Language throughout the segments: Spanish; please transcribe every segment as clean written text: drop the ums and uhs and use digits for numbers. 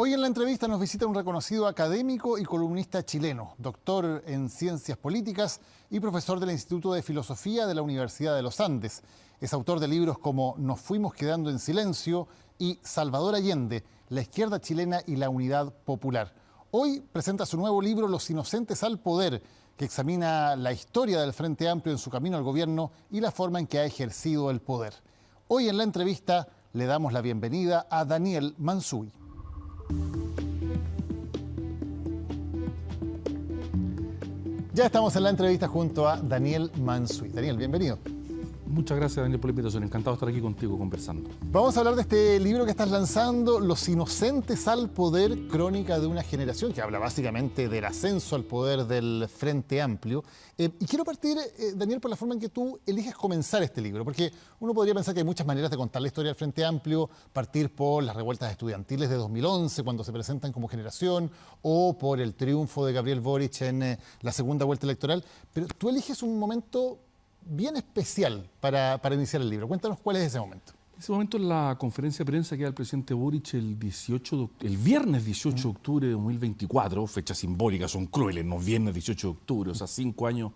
Hoy en la entrevista nos visita un reconocido académico y columnista chileno, doctor en Ciencias Políticas y profesor del Instituto de Filosofía de la Universidad de los Andes. Es autor de libros como Nos fuimos quedando en silencio y Salvador Allende, la izquierda chilena y la unidad popular. Hoy presenta su nuevo libro Los inocentes al poder, que examina la historia del Frente Amplio en su camino al gobierno y la forma en que ha ejercido el poder. Hoy en la entrevista le damos la bienvenida a Daniel Mansuy. Ya estamos en la entrevista junto a Daniel Mansuy. Daniel, bienvenido. Muchas gracias, Daniel, por la invitación. Encantado de estar aquí contigo conversando. Vamos a hablar de este libro que estás lanzando, Los inocentes al poder, crónica de una generación, que habla básicamente del ascenso al poder del Frente Amplio. Y quiero partir, Daniel, por la forma en que tú eliges comenzar este libro, porque uno podría pensar que hay muchas maneras de contar la historia del Frente Amplio, partir por las revueltas estudiantiles de 2011, cuando se presentan como generación, o por el triunfo de Gabriel Boric en la segunda vuelta electoral, pero tú eliges un momento bien especial para iniciar el libro. Cuéntanos cuál es ese momento. Ese momento es la conferencia de prensa que da el presidente Boric el viernes 18 de octubre de 2024, fechas simbólicas, son crueles, no viernes 18 de octubre, o sea, 5 años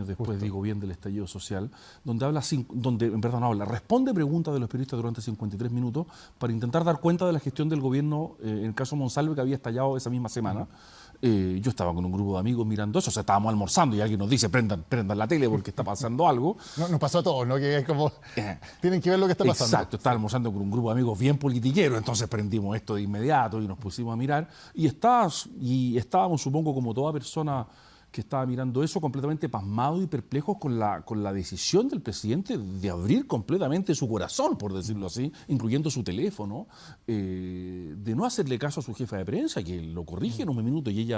después, digo bien, del estallido social, responde preguntas de los periodistas durante 53 minutos para intentar dar cuenta de la gestión del gobierno en el caso Monsalve, que había estallado esa misma semana. Yo estaba con un grupo de amigos mirando eso, o sea, estábamos almorzando y alguien nos dice, prendan la tele porque está pasando algo. Nos pasó a todos, ¿no? Que es como, tienen que ver lo que está pasando. Exacto, estaba almorzando con un grupo de amigos bien politiqueros, entonces prendimos esto de inmediato y nos pusimos a mirar. Y estábamos, supongo, como toda persona que estaba mirando eso, completamente pasmados y perplejos con la decisión del presidente de abrir completamente su corazón, por decirlo así, incluyendo su teléfono, de no hacerle caso a su jefa de prensa, que lo corrige en un minuto y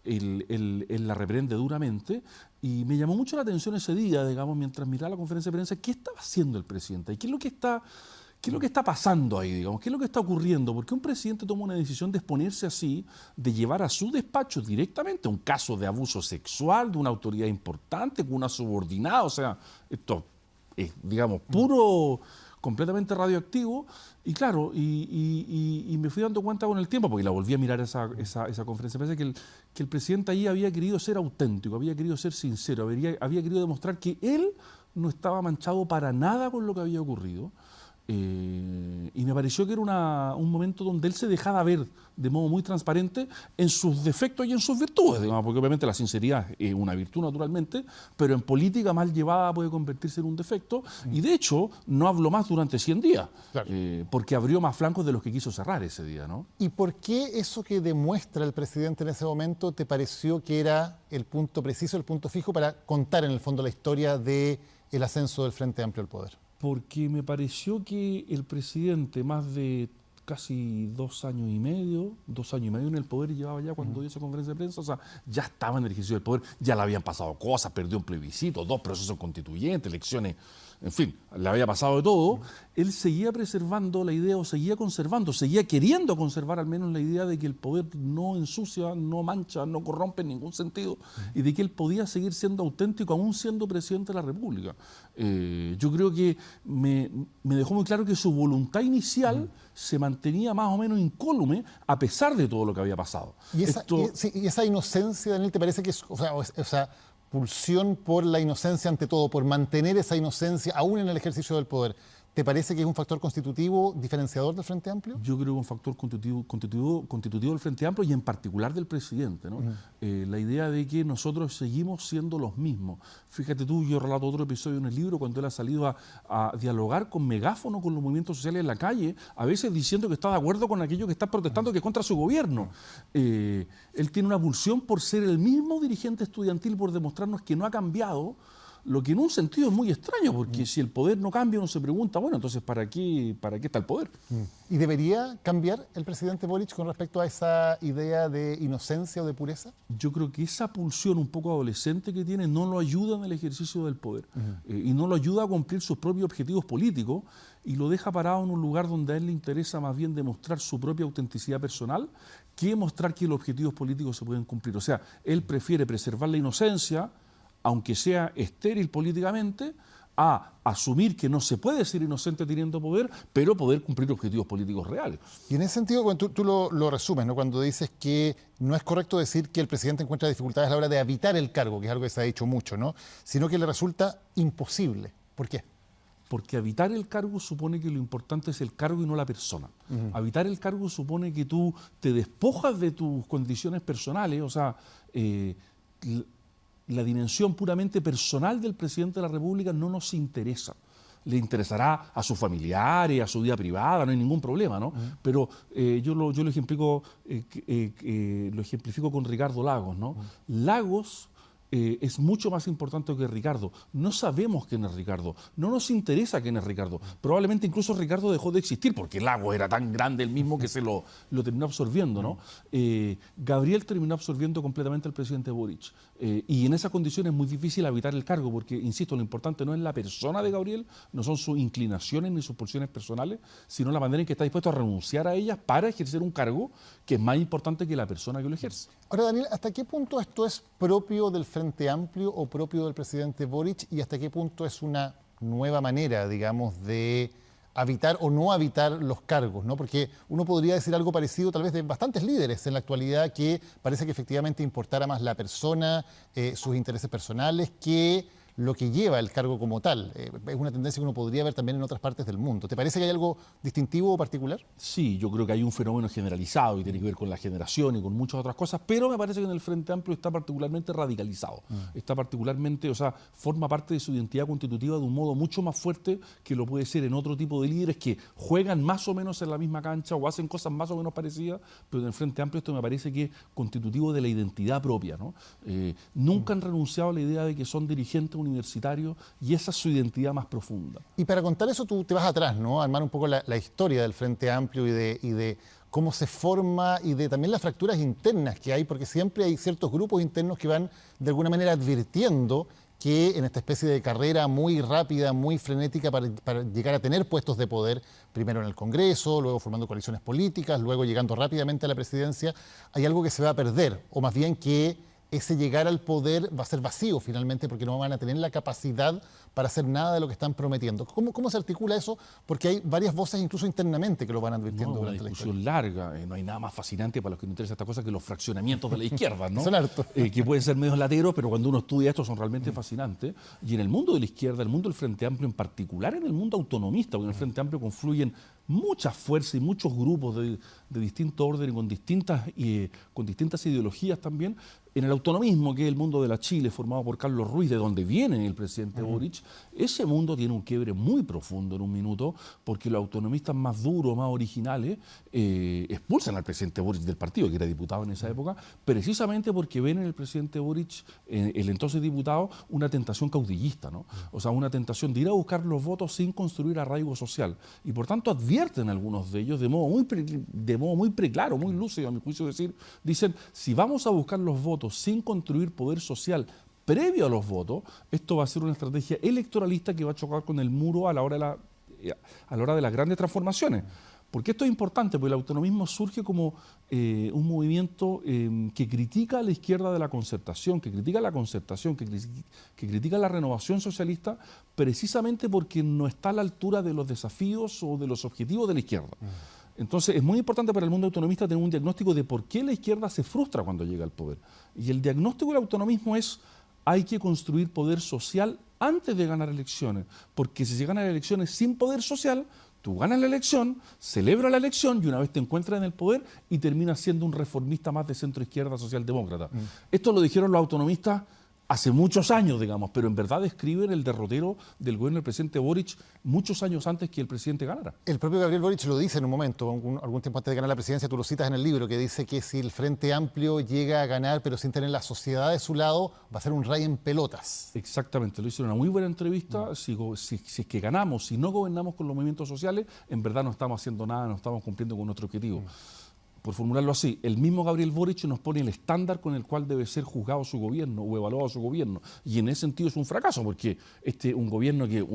él la reprende duramente. Y me llamó mucho la atención ese día, digamos, mientras miraba la conferencia de prensa, ¿qué estaba haciendo el presidente? ¿Y qué es lo que está pasando ahí, digamos? ¿Qué es lo que está ocurriendo? Porque un presidente toma una decisión de exponerse así, de llevar a su despacho directamente un caso de abuso sexual de una autoridad importante, con una subordinada, o sea, esto es, digamos, puro, completamente radioactivo. Y claro, y me fui dando cuenta con el tiempo, porque la volví a mirar esa conferencia, parece que el presidente ahí había querido ser auténtico, había querido ser sincero, había querido demostrar que él no estaba manchado para nada con lo que había ocurrido. Y me pareció que era un momento donde él se dejaba ver de modo muy transparente en sus defectos y en sus virtudes, digamos, porque obviamente la sinceridad es una virtud naturalmente, pero en política mal llevada puede convertirse en un defecto, y de hecho no habló más durante 100 días, claro, porque abrió más flancos de los que quiso cerrar ese día, ¿no? ¿Y por qué eso que demuestra el presidente en ese momento te pareció que era el punto preciso, el punto fijo para contar en el fondo la historia del ascenso del Frente Amplio al poder? Porque me pareció que el presidente, más de casi 2 años y medio en el poder, y llevaba ya cuando dio esa conferencia de prensa, o sea, ya estaba en el ejercicio del poder, ya le habían pasado cosas, perdió un plebiscito, 2 procesos constituyentes, elecciones, en fin, le había pasado de todo. Él seguía preservando la idea, o seguía queriendo conservar al menos la idea de que el poder no ensucia, no mancha, no corrompe en ningún sentido, y de que él podía seguir siendo auténtico aún siendo presidente de la República. Yo creo que me dejó muy claro que su voluntad inicial se mantenía más o menos incólume a pesar de todo lo que había pasado. ¿Y esa inocencia, Daniel, te parece que es, o sea, pulsión por la inocencia ante todo, por mantener esa inocencia aún en el ejercicio del poder, ¿te parece que es un factor constitutivo diferenciador del Frente Amplio? Yo creo que es un factor constitutivo del Frente Amplio y en particular del presidente, ¿no? La idea de que nosotros seguimos siendo los mismos. Fíjate tú, yo relato otro episodio en el libro cuando él ha salido a dialogar con megáfono con los movimientos sociales en la calle, a veces diciendo que está de acuerdo con aquellos que están protestando que es contra su gobierno. Él tiene una pulsión por ser el mismo dirigente estudiantil, por demostrarnos que no ha cambiado. Lo que en un sentido es muy extraño, porque si el poder no cambia, uno se pregunta, bueno, entonces ¿para qué está el poder? ¿Y debería cambiar el presidente Boric con respecto a esa idea de inocencia o de pureza? Yo creo que esa pulsión un poco adolescente que tiene no lo ayuda en el ejercicio del poder, y no lo ayuda a cumplir sus propios objetivos políticos, y lo deja parado en un lugar donde a él le interesa más bien demostrar su propia autenticidad personal que mostrar que los objetivos políticos se pueden cumplir. O sea, él prefiere preservar la inocencia, aunque sea estéril políticamente, a asumir que no se puede ser inocente teniendo poder, pero poder cumplir objetivos políticos reales. Y en ese sentido, cuando tú lo resumes, ¿no? Cuando dices que no es correcto decir que el presidente encuentra dificultades a la hora de habitar el cargo, que es algo que se ha dicho mucho, ¿no? Sino que le resulta imposible. ¿Por qué? Porque habitar el cargo supone que lo importante es el cargo y no la persona. Habitar el cargo supone que tú te despojas de tus condiciones personales, o sea, la dimensión puramente personal del presidente de la República no nos interesa. Le interesará a sus familiares, a su vida privada, no hay ningún problema, ¿no? Pero yo lo ejemplifico con Ricardo Lagos, ¿no? Lagos es mucho más importante que Ricardo. No sabemos quién es Ricardo, no nos interesa quién es Ricardo. Probablemente incluso Ricardo dejó de existir porque Lagos era tan grande el mismo que se lo terminó absorbiendo, ¿no? Gabriel terminó absorbiendo completamente al presidente Boric. Y en esas condiciones es muy difícil habitar el cargo porque, insisto, lo importante no es la persona de Gabriel, no son sus inclinaciones ni sus pulsiones personales, sino la manera en que está dispuesto a renunciar a ellas para ejercer un cargo que es más importante que la persona que lo ejerce. Ahora, Daniel, ¿hasta qué punto esto es propio del Frente Amplio o propio del presidente Boric y hasta qué punto es una nueva manera, digamos, de habitar o no habitar los cargos, ¿no? Porque uno podría decir algo parecido tal vez de bastantes líderes en la actualidad que parece que efectivamente importara más la persona, sus intereses personales, que lo que lleva el cargo como tal. Es una tendencia que uno podría ver también en otras partes del mundo. ¿Te parece que hay algo distintivo o particular? Sí, yo creo que hay un fenómeno generalizado y tiene que ver con la generación y con muchas otras cosas, pero me parece que en el Frente Amplio está particularmente radicalizado. Está particularmente, o sea, forma parte de su identidad constitutiva de un modo mucho más fuerte que lo puede ser en otro tipo de líderes que juegan más o menos en la misma cancha o hacen cosas más o menos parecidas, pero en el Frente Amplio esto me parece que es constitutivo de la identidad propia, ¿no? Nunca han renunciado a la idea de que son dirigentes universitario y esa es su identidad más profunda. Y para contar eso tú te vas atrás, ¿no? A armar un poco la historia del Frente Amplio y de cómo se forma y de también las fracturas internas que hay, porque siempre hay ciertos grupos internos que van de alguna manera advirtiendo que en esta especie de carrera muy rápida, muy frenética para llegar a tener puestos de poder, primero en el Congreso, luego formando coaliciones políticas, luego llegando rápidamente a la presidencia, hay algo que se va a perder, o más bien que ese llegar al poder va a ser vacío finalmente porque no van a tener la capacidad para hacer nada de lo que están prometiendo. ¿Cómo se articula eso? Porque hay varias voces incluso internamente que lo van advirtiendo durante la historia. Una discusión larga, no hay nada más fascinante para los que nos interesa esta cosa que los fraccionamientos de la izquierda, ¿no? Son hartos. Que pueden ser medios lateros, pero cuando uno estudia esto son realmente fascinantes. Y en el mundo de la izquierda, el mundo del Frente Amplio en particular, en el mundo autonomista, porque en el Frente Amplio confluyen muchas fuerzas y muchos grupos de distinto orden y con distintas ideologías también. En el autonomismo, que es el mundo de la Chile, formado por Carlos Ruiz, de donde viene el presidente Boric, ese mundo tiene un quiebre muy profundo en un minuto, porque los autonomistas más duros, más originales, expulsan al presidente Boric del partido, que era diputado en esa época, precisamente porque ven en el presidente Boric, el entonces diputado, una tentación caudillista, ¿no? O sea, una tentación de ir a buscar los votos sin construir arraigo social. Y por tanto advierten algunos de ellos de modo muy preclaro, muy lúcido, a mi juicio dicen, si vamos a buscar los votos sin construir poder social previo a los votos, esto va a ser una estrategia electoralista que va a chocar con el muro a la hora de las grandes transformaciones. ¿Por qué esto es importante? Porque el autonomismo surge como un movimiento que critica a la izquierda de la concertación, que critica la renovación socialista, precisamente porque no está a la altura de los desafíos o de los objetivos de la izquierda. Entonces es muy importante para el mundo autonomista tener un diagnóstico de por qué la izquierda se frustra cuando llega al poder. Y el diagnóstico del autonomismo es: hay que construir poder social antes de ganar elecciones, porque si se ganan elecciones sin poder social, tú ganas la elección, celebras la elección y una vez te encuentras en el poder y terminas siendo un reformista más de centro-izquierda socialdemócrata. Esto lo dijeron los autonomistas hace muchos años, digamos, pero en verdad describen el derrotero del gobierno del presidente Boric muchos años antes que el presidente ganara. El propio Gabriel Boric lo dice en un momento, algún tiempo antes de ganar la presidencia, tú lo citas en el libro, que dice que si el Frente Amplio llega a ganar pero sin tener la sociedad de su lado, va a ser un rey en pelotas. Exactamente, lo hizo en una muy buena entrevista. Si es que ganamos, si no gobernamos con los movimientos sociales, en verdad no estamos haciendo nada, no estamos cumpliendo con nuestro objetivo. Por formularlo así, el mismo Gabriel Boric nos pone el estándar con el cual debe ser juzgado su gobierno o evaluado su gobierno. Y en ese sentido es un fracaso, porque un gobierno que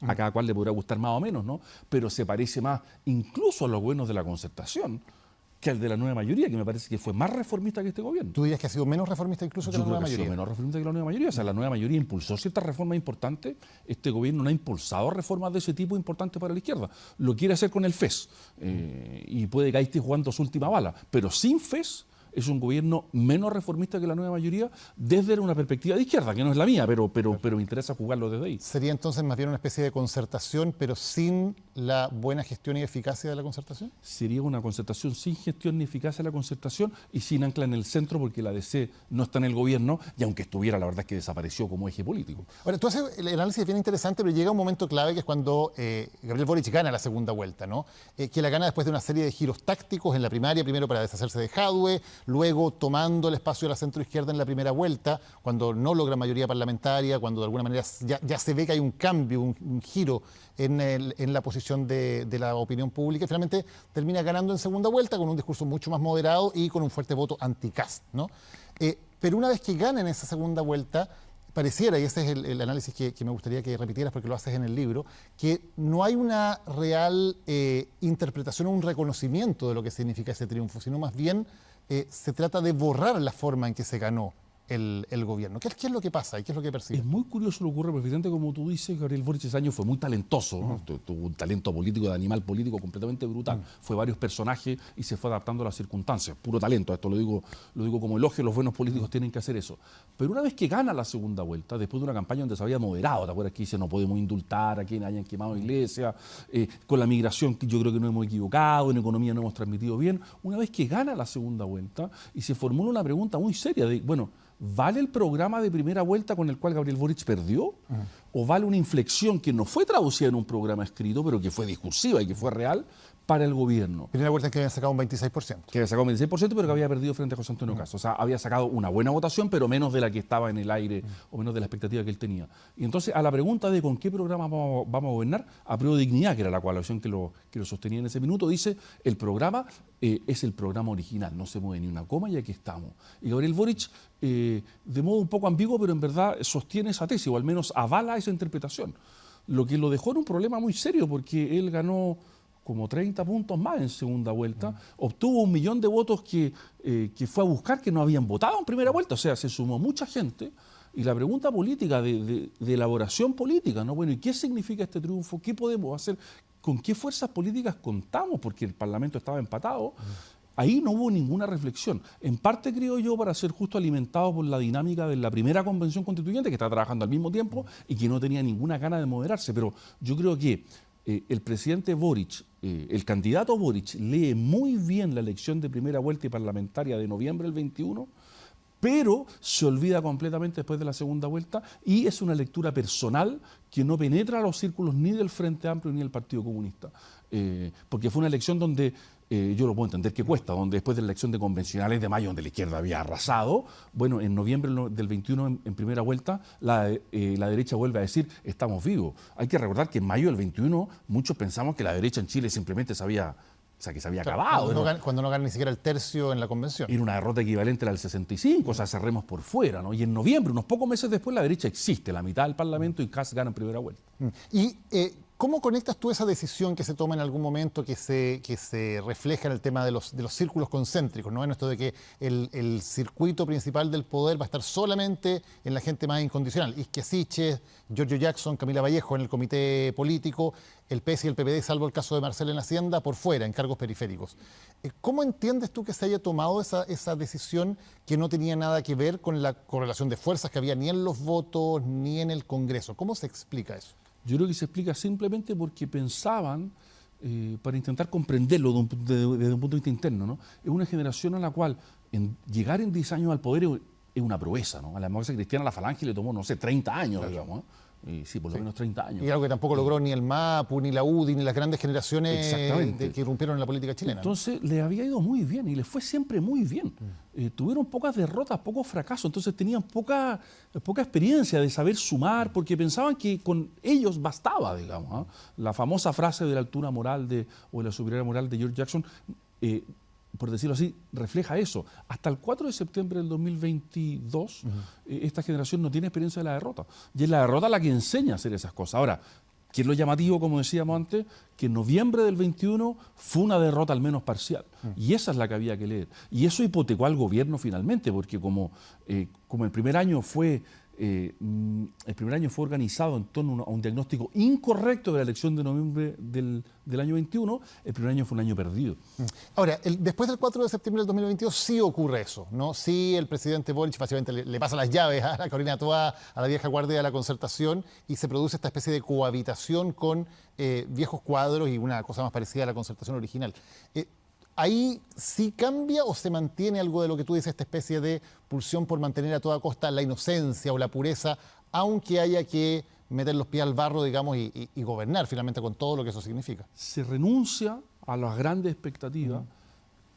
a cada cual le podrá gustar más o menos, ¿no? Pero se parece más incluso a los gobiernos de la Concertación que el de la nueva mayoría, que me parece que fue más reformista que este gobierno. ¿Tú dirías que ha sido menos reformista incluso que la nueva mayoría? Yo creo que ha sido menos reformista que la nueva mayoría. O sea, la nueva mayoría impulsó ciertas reformas importantes. Este gobierno no ha impulsado reformas de ese tipo importantes para la izquierda. Lo quiere hacer con el FES. Y puede que ahí esté jugando su última bala. Pero sin FES es un gobierno menos reformista que la nueva mayoría desde una perspectiva de izquierda, que no es la mía, pero me interesa jugarlo desde ahí. ¿Sería entonces más bien una especie de concertación, pero sin la buena gestión y eficacia de la concertación? Sería una concertación sin gestión ni eficacia de la concertación y sin ancla en el centro, porque la DC no está en el gobierno, y aunque estuviera, la verdad es que desapareció como eje político. Ahora, tú haces el análisis bien interesante, pero llega un momento clave que es cuando Gabriel Boric gana la segunda vuelta, ¿no? Que la gana después de una serie de giros tácticos en la primaria, primero para deshacerse de Jadwe, luego tomando el espacio de la centroizquierda en la primera vuelta, cuando no logra mayoría parlamentaria, cuando de alguna manera ya se ve que hay un cambio, un giro en la posición de la opinión pública, y finalmente termina ganando en segunda vuelta con un discurso mucho más moderado y con un fuerte voto anti-Kast, ¿no? Pero una vez que gana en esa segunda vuelta, pareciera, y ese es el análisis que me gustaría que repitieras porque lo haces en el libro, que no hay una real interpretación o un reconocimiento de lo que significa ese triunfo, sino más bien se trata de borrar la forma en que se ganó el gobierno. ¿Qué es lo que pasa y qué es lo que percibe? Es muy curioso lo que ocurre, presidente, como tú dices, Gabriel Boric ese año fue muy talentoso, ¿no? Tuvo un talento político, de animal político completamente brutal. Fue varios personajes y se fue adaptando a las circunstancias. Puro talento, esto lo digo como elogio, los buenos políticos tienen que hacer eso. Pero una vez que gana la segunda vuelta, después de una campaña donde se había moderado, ¿te acuerdas que dice no podemos indultar a quienes hayan quemado iglesias? Con la migración yo creo que no hemos equivocado, en economía no hemos transmitido bien. Una vez que gana la segunda vuelta y se formula una pregunta muy seria de, bueno, ¿vale el programa de primera vuelta con el cual Gabriel Boric perdió? ¿O vale una inflexión que no fue traducida en un programa escrito, pero que fue discursiva y que fue real para el gobierno? Primera vuelta en que habían sacado un 26%. Que había sacado un 26%, pero que había perdido frente a José Antonio Cast. O sea, había sacado una buena votación, pero menos de la que estaba en el aire o menos de la expectativa que él tenía. Y entonces, a la pregunta de con qué programa vamos a gobernar, Apruebo Dignidad, que era la coalición que lo sostenía en ese minuto, dice, el programa es el programa original, no se mueve ni una coma y aquí estamos. Y Gabriel Boric, de modo un poco ambiguo, pero en verdad sostiene esa tesis, o al menos avala esa interpretación. Lo que lo dejó en un problema muy serio, porque él ganó como 30 puntos más en segunda vuelta, obtuvo 1 millón de votos que fue a buscar que no habían votado en primera vuelta, o sea, se sumó mucha gente, y la pregunta política de elaboración política, ¿no? Bueno, ¿y qué significa este triunfo? ¿Qué podemos hacer? ¿Con qué fuerzas políticas contamos? Porque el Parlamento estaba empatado. Ahí no hubo ninguna reflexión. En parte, creo yo, para ser justo alimentado por la dinámica de la primera convención constituyente, que está trabajando al mismo tiempo y que no tenía ninguna gana de moderarse. Pero yo creo que el presidente Boric, el candidato Boric, lee muy bien la elección de primera vuelta y parlamentaria de noviembre del 21, pero se olvida completamente después de la segunda vuelta, y es una lectura personal que no penetra a los círculos ni del Frente Amplio ni del Partido Comunista. Porque fue una elección donde, yo lo puedo entender que cuesta, donde después de la elección de convencionales de mayo, donde la izquierda había arrasado, bueno, en noviembre del 21, en primera vuelta, la derecha vuelve a decir, estamos vivos. Hay que recordar que en mayo del 21 muchos pensamos que la derecha en Chile simplemente que se había acabado. Cuando no gana ni siquiera el tercio en la convención. Era una derrota equivalente al 65, o sea, cerremos por fuera, ¿no? Y en noviembre, unos pocos meses después, la derecha existe, la mitad del Parlamento, y Kast gana en primera vuelta. Y ¿cómo conectas tú esa decisión que se toma en algún momento que se refleja en el tema de los círculos concéntricos, ¿no? En esto de que el circuito principal del poder va a estar solamente en la gente más incondicional? Isquia Siches, Giorgio Jackson, Camila Vallejo en el comité político, el PS y el PPD, salvo el caso de Marcel en Hacienda, por fuera, en cargos periféricos. ¿Cómo entiendes tú que se haya tomado esa decisión que no tenía nada que ver con la correlación de fuerzas que había ni en los votos ni en el Congreso? ¿Cómo se explica eso? Yo creo que se explica simplemente porque pensaban, para intentar comprenderlo desde un punto de vista interno, ¿no? Es una generación a la cual llegar en 10 años al poder es una proeza, ¿no? A la democracia cristiana, la Falange le tomó, no sé, 30 años, claro, digamos, ¿no? Sí, por lo menos 30 años. Y algo que tampoco logró ni el MAPU, ni la UDI, ni las grandes generaciones que irrumpieron en la política chilena. Entonces, le había ido muy bien y les fue siempre muy bien. Tuvieron pocas derrotas, pocos fracasos, entonces tenían poca experiencia de saber sumar, porque pensaban que con ellos bastaba, digamos, ¿no? La famosa frase de la altura moral o de la superioridad moral de George Jackson, por decirlo así, refleja eso. Hasta el 4 de septiembre del 2022, esta generación no tiene experiencia de la derrota. Y es la derrota la que enseña a hacer esas cosas. Ahora, ¿Qué es lo llamativo, como decíamos antes? Que en noviembre del 21 fue una derrota al menos parcial. Y esa es la que había que leer. Y eso hipotecó al gobierno finalmente, porque como el primer año fue organizado en torno a un diagnóstico incorrecto de la elección de noviembre del año 21, el primer año fue un año perdido. Ahora, después del 4 de septiembre del 2022 sí ocurre eso, ¿no? Sí, el presidente Boric básicamente le pasa las llaves a la Carolina Toá, a la vieja guardia de la Concertación, y se produce esta especie de cohabitación con viejos cuadros y una cosa más parecida a la Concertación original. ¿Ahí sí cambia o se mantiene algo de lo que tú dices, esta especie de pulsión por mantener a toda costa la inocencia o la pureza, aunque haya que meter los pies al barro, digamos, y gobernar finalmente con todo lo que eso significa? Se renuncia a las grandes expectativas,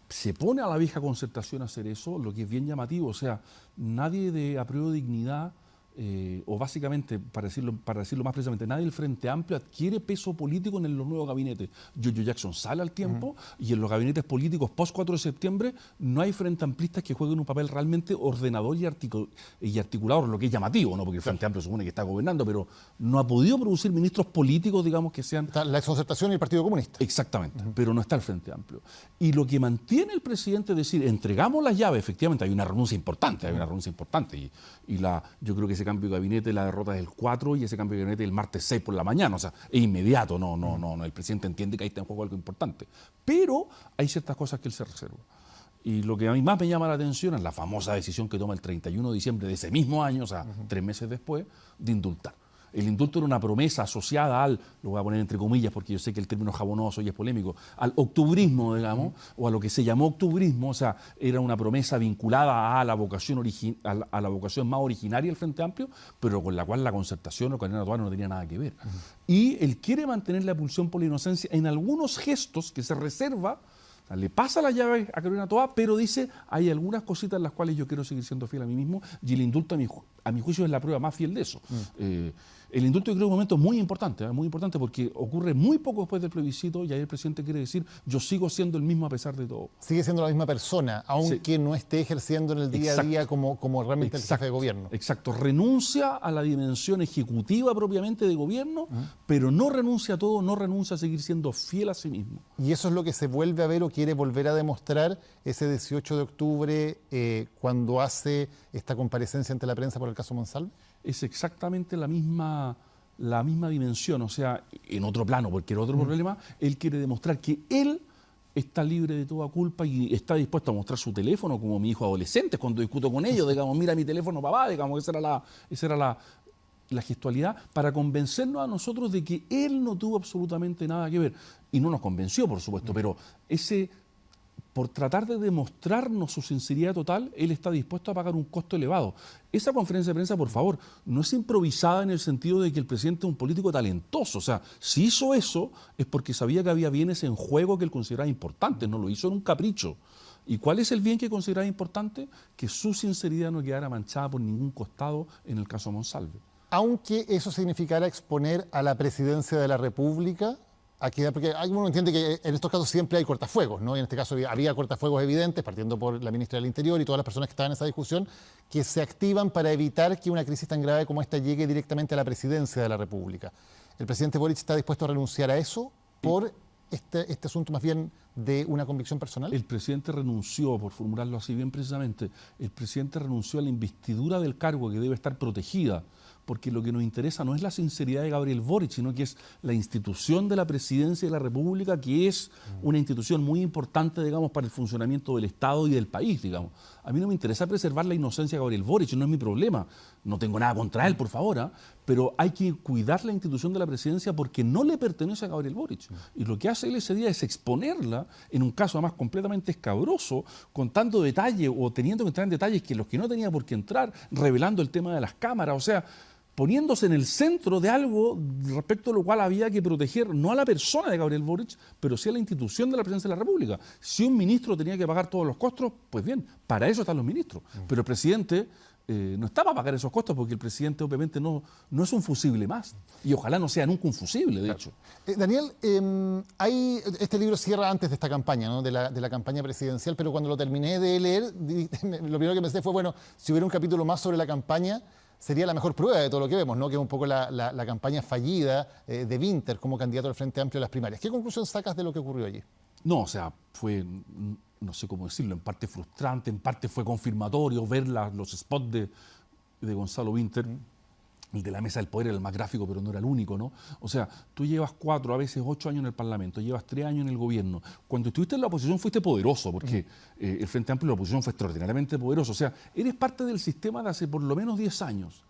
se pone a la vieja Concertación a hacer eso, lo que es bien llamativo. O sea, nadie de apruebo de dignidad, o básicamente, para decirlo más precisamente, nadie del Frente Amplio adquiere peso político en los nuevos gabinetes. Giorgio Jackson sale al tiempo y en los gabinetes políticos post 4 de septiembre no hay frente amplistas que jueguen un papel realmente ordenador y articulador, lo que es llamativo, ¿no? Porque el Frente Amplio supone que está gobernando, pero no ha podido producir ministros políticos, digamos, que sean... Está la Concertación y el Partido Comunista. Exactamente, pero no está el Frente Amplio. Y lo que mantiene el presidente es decir, entregamos las llaves, efectivamente hay una renuncia importante, yo creo que ese cambio de gabinete, la derrota es el 4 y ese cambio de gabinete el martes 6 por la mañana, o sea, es inmediato, no, el presidente entiende que ahí está en juego algo importante. Pero hay ciertas cosas que él se reserva. Y lo que a mí más me llama la atención es la famosa decisión que toma el 31 de diciembre de ese mismo año, o sea, 3 meses después, de indultar. El indulto era una promesa asociada al, lo voy a poner entre comillas porque yo sé que el término jabonoso y es polémico, al octubrismo, digamos, o a lo que se llamó octubrismo, o sea, era una promesa vinculada a la vocación, a la vocación más originaria del Frente Amplio, pero con la cual la Concertación o Carolina Toá no tenía nada que ver. Y él quiere mantener la pulsión por la inocencia en algunos gestos que se reserva. O sea, le pasa la llave a Carolina Toá, pero dice, hay algunas cositas en las cuales yo quiero seguir siendo fiel a mí mismo, y el indulto a mi juicio es la prueba más fiel de eso. El indulto yo creo que es un momento muy importante porque ocurre muy poco después del plebiscito y ahí el presidente quiere decir, yo sigo siendo el mismo a pesar de todo. Sigue siendo la misma persona, aunque no esté ejerciendo en el día a día como realmente el jefe de gobierno. Exacto, renuncia a la dimensión ejecutiva propiamente de gobierno, pero no renuncia a todo, no renuncia a seguir siendo fiel a sí mismo. Y eso es lo que se vuelve a ver o quiere volver a demostrar ese 18 de octubre cuando hace esta comparecencia ante la prensa por el caso Monsalve. Es exactamente la misma dimensión, o sea, en otro plano, porque era otro problema, él quiere demostrar que él está libre de toda culpa y está dispuesto a mostrar su teléfono como mi hijo adolescente cuando discuto con ellos, digamos, mira mi teléfono, papá, digamos, esa era la gestualidad, para convencernos a nosotros de que él no tuvo absolutamente nada que ver. Y no nos convenció, por supuesto, pero por tratar de demostrarnos su sinceridad total, él está dispuesto a pagar un costo elevado. Esa conferencia de prensa, por favor, no es improvisada en el sentido de que el presidente es un político talentoso. O sea, si hizo eso es porque sabía que había bienes en juego que él consideraba importantes, no lo hizo en un capricho. ¿Y cuál es el bien que consideraba importante? Que su sinceridad no quedara manchada por ningún costado en el caso Monsalve. Aunque eso significara exponer a la presidencia de la República, porque uno entiende que en estos casos siempre hay cortafuegos, ¿no? Y en este caso había cortafuegos evidentes, partiendo por la ministra del Interior y todas las personas que estaban en esa discusión, que se activan para evitar que una crisis tan grave como esta llegue directamente a la presidencia de la República. ¿El presidente Boric está dispuesto a renunciar a eso por este asunto más bien de una convicción personal? El presidente renunció, por formularlo así bien precisamente, el presidente renunció a la investidura del cargo que debe estar protegida, porque lo que nos interesa no es la sinceridad de Gabriel Boric, sino que es la institución de la presidencia de la República, que es una institución muy importante, digamos, para el funcionamiento del Estado y del país, digamos. A mí no me interesa preservar la inocencia de Gabriel Boric, no es mi problema. No tengo nada contra él, por favor, pero hay que cuidar la institución de la presidencia porque no le pertenece a Gabriel Boric. Y lo que hace él ese día es exponerla en un caso además completamente escabroso, contando detalles o teniendo que entrar en detalles que los que no tenía por qué entrar, revelando el tema de las cámaras, o sea, poniéndose en el centro de algo respecto a lo cual había que proteger no a la persona de Gabriel Boric, pero sí a la institución de la presidencia de la República. Si un ministro tenía que pagar todos los costos, pues bien, para eso están los ministros. Pero el presidente no está para pagar esos costos porque el presidente obviamente no es un fusible más. Y ojalá no sea nunca un fusible, de hecho. Daniel, este libro cierra antes de esta campaña, ¿no? de la campaña presidencial, pero cuando lo terminé de leer, lo primero que pensé fue, bueno, si hubiera un capítulo más sobre la campaña, sería la mejor prueba de todo lo que vemos, ¿no? Que es un poco la campaña fallida de Winter como candidato al Frente Amplio a las primarias. ¿Qué conclusión sacas de lo que ocurrió allí? No, o sea, fue, no sé cómo decirlo, en parte frustrante, en parte fue confirmatorio ver los spots de Gonzalo Winter. El de la mesa del poder era el más gráfico, pero no era el único, ¿no? O sea, tú llevas 4, a veces 8 años en el Parlamento, llevas 3 años en el gobierno. Cuando estuviste en la oposición fuiste poderoso, porque el Frente Amplio de la oposición fue extraordinariamente poderoso. O sea, eres parte del sistema de hace por lo menos 10 años.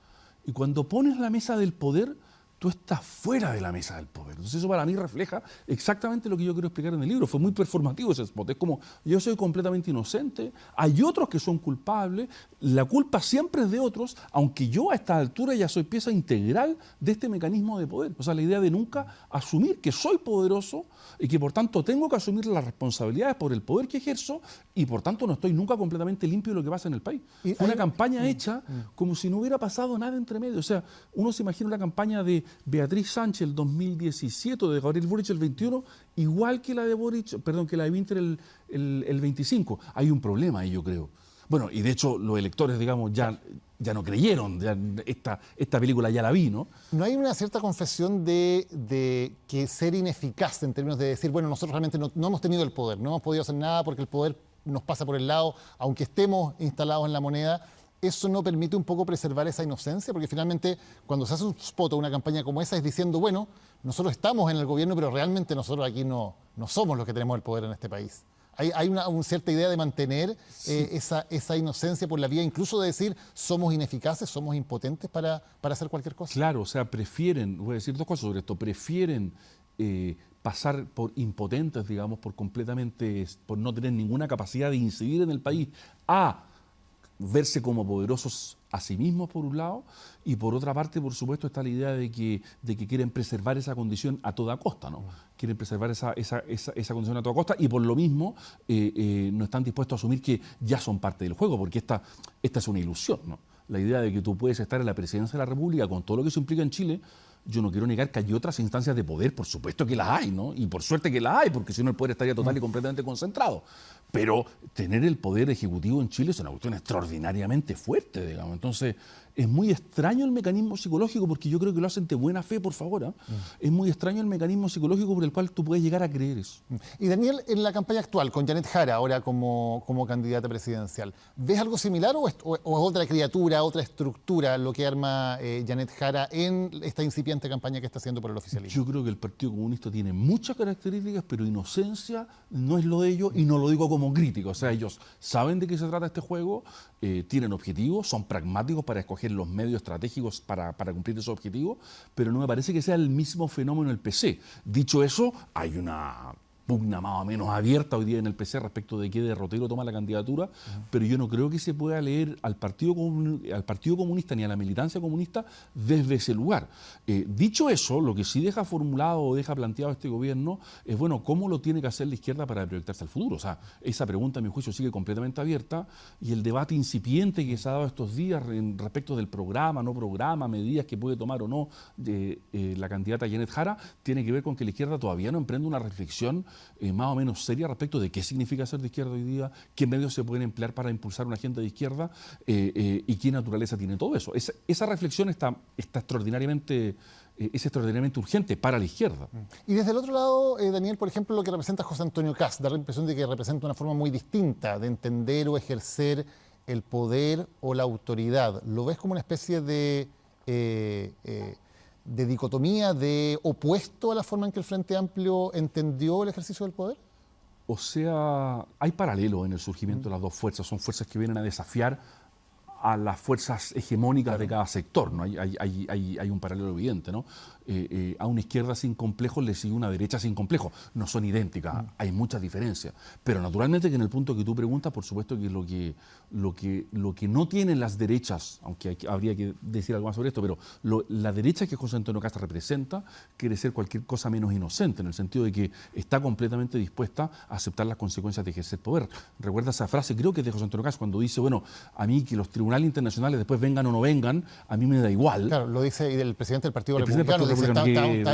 Y cuando pones la mesa del poder, tú estás fuera de la mesa del poder. Entonces eso para mí refleja exactamente lo que yo quiero explicar en el libro. Fue muy performativo ese spot. Es como, yo soy completamente inocente, hay otros que son culpables, la culpa siempre es de otros, aunque yo a esta altura ya soy pieza integral de este mecanismo de poder. O sea, la idea de nunca asumir que soy poderoso y que por tanto tengo que asumir las responsabilidades por el poder que ejerzo y por tanto no estoy nunca completamente limpio de lo que pasa en el país. Fue una campaña hecha como si no hubiera pasado nada entre medio. O sea, uno se imagina una campaña de Beatriz Sánchez el 2017, de Gabriel Boric el 21, igual que la de Boric, perdón, que la de Winter el 25. Hay un problema ahí, yo creo. Bueno, y de hecho los electores, digamos, ya no creyeron, ya esta película ya la vi, ¿no? ¿No hay una cierta confesión de que ser ineficaz en términos de decir, bueno, nosotros realmente no hemos tenido el poder, no hemos podido hacer nada porque el poder nos pasa por el lado, aunque estemos instalados en la moneda? ¿Eso no permite un poco preservar esa inocencia? Porque finalmente cuando se hace un spot o una campaña como esa es diciendo, bueno, nosotros estamos en el gobierno, pero realmente nosotros aquí no somos los que tenemos el poder en este país. Hay una cierta idea de mantener esa inocencia por la vía, incluso de decir, somos ineficaces, somos impotentes para hacer cualquier cosa. Claro, o sea, prefieren, voy a decir 2 cosas sobre esto, prefieren pasar por impotentes, digamos, por no tener ninguna capacidad de incidir en el país, a verse como poderosos a sí mismos por un lado, y por otra parte, por supuesto, está la idea de que quieren preservar esa condición a toda costa, ¿no? Quieren preservar esa condición a toda costa y por lo mismo no están dispuestos a asumir que ya son parte del juego, porque esta es una ilusión, ¿no? La idea de que tú puedes estar en la presidencia de la República con todo lo que eso implica en Chile. Yo no quiero negar que hay otras instancias de poder, por supuesto que las hay, ¿no? Y por suerte que las hay, porque si no el poder estaría total y completamente concentrado. Pero tener el poder ejecutivo en Chile es una cuestión extraordinariamente fuerte, digamos. Entonces, es muy extraño el mecanismo psicológico, porque yo creo que lo hacen de buena fe, por favor, ¿eh? Es muy extraño el mecanismo psicológico por el cual tú puedes llegar a creer eso. Y Daniel, en la campaña actual, con Janet Jara ahora como candidata presidencial, ¿ves algo similar o es otra criatura, otra estructura lo que arma Janet Jara en esta incipiente campaña que está haciendo por el oficialismo? Yo creo que el Partido Comunista tiene muchas características, pero inocencia no es lo de ellos, y no lo digo como crítico. O sea, ellos saben de qué se trata este juego, tienen objetivos, son pragmáticos para escoger los medios estratégicos para cumplir esos objetivos, pero no me parece que sea el mismo fenómeno en el PC. Dicho eso, hay una pugna más o menos abierta hoy día en el PC respecto de qué derrotero toma la candidatura, pero yo no creo que se pueda leer al Partido Comunista ni a la militancia comunista desde ese lugar. Dicho eso, lo que sí deja formulado o deja planteado este gobierno es, bueno, ¿cómo lo tiene que hacer la izquierda para proyectarse al futuro? O sea, esa pregunta, a mi juicio, sigue completamente abierta, y el debate incipiente que se ha dado estos días respecto del programa, no programa, medidas que puede tomar o no la candidata Janet Jara, tiene que ver con que la izquierda todavía no emprende una reflexión más o menos seria respecto de qué significa ser de izquierda hoy día, qué medios se pueden emplear para impulsar una agenda de izquierda y qué naturaleza tiene todo eso. Esa reflexión es extraordinariamente urgente para la izquierda. Y desde el otro lado, Daniel, por ejemplo, lo que representa José Antonio Kast, da la impresión de que representa una forma muy distinta de entender o ejercer el poder o la autoridad. ¿Lo ves como una especie de dicotomía, de opuesto a la forma en que el Frente Amplio entendió el ejercicio del poder? O sea, hay paralelo en el surgimiento de las dos fuerzas. Son fuerzas que vienen a desafiar a las fuerzas hegemónicas de cada sector, ¿no? Hay un paralelo evidente, ¿no? A una izquierda sin complejos le sigue una derecha sin complejos. No son idénticas, hay muchas diferencias. Pero naturalmente que en el punto que tú preguntas, por supuesto que lo que no tienen las derechas, aunque habría que decir algo más sobre esto, pero la derecha que José Antonio Kast representa quiere ser cualquier cosa menos inocente, en el sentido de que está completamente dispuesta a aceptar las consecuencias de ejercer poder. Recuerda esa frase, creo que es de José Antonio Kast, cuando dice, bueno, a mí que los tribunales internacionales después vengan o no vengan, a mí me da igual. Claro, lo dice el presidente del Partido Republicano,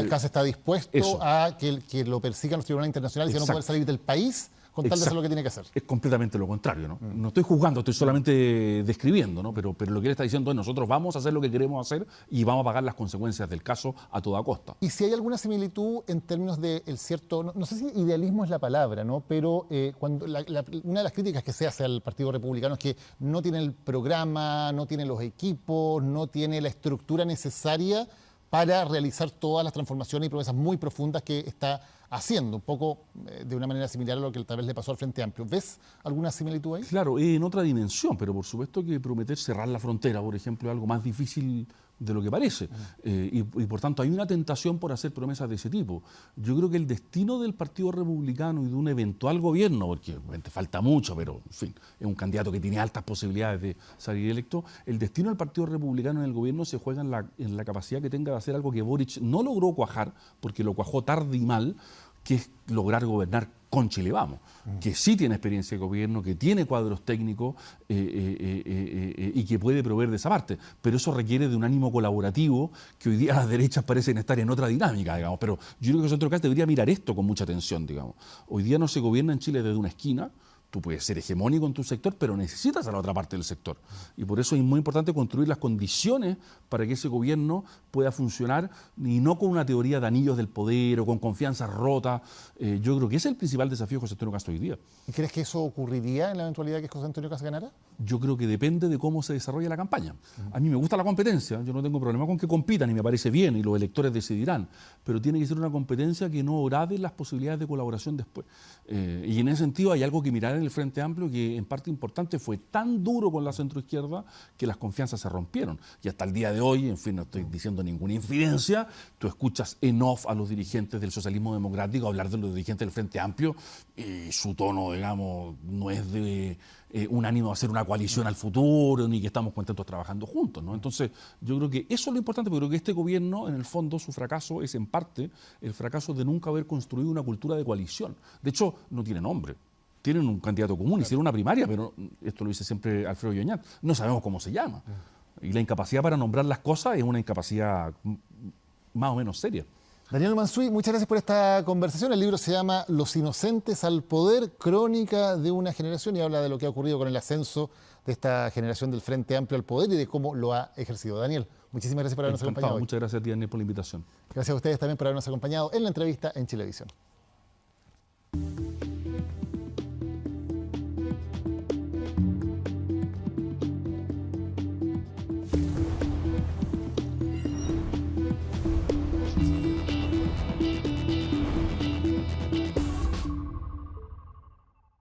Kast está dispuesto a que lo persigan los tribunales internacionales y a no poder salir del país con tal de hacer lo que tiene que hacer. Es completamente lo contrario, ¿no? No estoy juzgando, estoy solamente describiendo, ¿no? Pero lo que él está diciendo es nosotros vamos a hacer lo que queremos hacer y vamos a pagar las consecuencias del caso a toda costa. Y si hay alguna similitud en términos del cierto, no sé si idealismo es la palabra, ¿no? Pero cuando una de las críticas que se hace al Partido Republicano es que no tiene el programa, no tiene los equipos, no tiene la estructura necesaria para realizar todas las transformaciones y promesas muy profundas que está haciendo, un poco de una manera similar a lo que tal vez le pasó al Frente Amplio. ¿Ves alguna similitud ahí? Claro, en otra dimensión, pero por supuesto que prometer cerrar la frontera, por ejemplo, es algo más difícil de lo que parece. Y por tanto hay una tentación por hacer promesas de ese tipo. Yo creo que el destino del Partido Republicano y de un eventual gobierno, porque obviamente falta mucho, pero en fin, es un candidato que tiene altas posibilidades de salir electo, el destino del Partido Republicano en el gobierno se juega en la capacidad que tenga de hacer algo que Boric no logró cuajar, porque lo cuajó tarde y mal, que es lograr gobernar con Chile Vamos, que sí tiene experiencia de gobierno, que tiene cuadros técnicos y que puede proveer de esa parte. Pero eso requiere de un ánimo colaborativo que hoy día las derechas parecen estar en otra dinámica, digamos. Pero yo creo que Centro Democrático debería mirar esto con mucha atención, digamos. Hoy día no se gobierna en Chile desde una esquina. Tú puedes ser hegemónico en tu sector, pero necesitas a la otra parte del sector. Y por eso es muy importante construir las condiciones para que ese gobierno pueda funcionar y no con una teoría de anillos del poder o con confianza rota. Yo creo que ese es el principal desafío de José Antonio Cast hoy día. ¿Y crees que eso ocurriría en la eventualidad que José Antonio Cast ganara? Yo creo que depende de cómo se desarrolle la campaña. A mí me gusta la competencia, yo no tengo problema con que compitan y me parece bien y los electores decidirán, pero tiene que ser una competencia que no grave las posibilidades de colaboración después. Y en ese sentido hay algo que mirar en el Frente Amplio que en parte importante fue tan duro con la centroizquierda que las confianzas se rompieron. Y hasta el día de hoy, en fin, no estoy diciendo ninguna infidencia, tú escuchas en off a los dirigentes del socialismo democrático hablar de los dirigentes del Frente Amplio y su tono, digamos, no es de un ánimo a hacer una coalición al futuro, ni que estamos contentos trabajando juntos, ¿no? Entonces, yo creo que eso es lo importante, pero creo que este gobierno, en el fondo, su fracaso es en parte el fracaso de nunca haber construido una cultura de coalición. De hecho, no tiene nombre. Tienen un candidato común, hicieron una primaria, pero esto lo dice siempre Alfredo Lloñat, no sabemos cómo se llama. Y la incapacidad para nombrar las cosas es una incapacidad más o menos seria. Daniel Mansuy, muchas gracias por esta conversación. El libro se llama Los inocentes al poder, crónica de una generación, y habla de lo que ha ocurrido con el ascenso de esta generación del Frente Amplio al poder y de cómo lo ha ejercido. Daniel, muchísimas gracias por habernos acompañado hoy. Muchas gracias a ti, Daniel, por la invitación. Gracias a ustedes también por habernos acompañado en la entrevista en Chilevisión.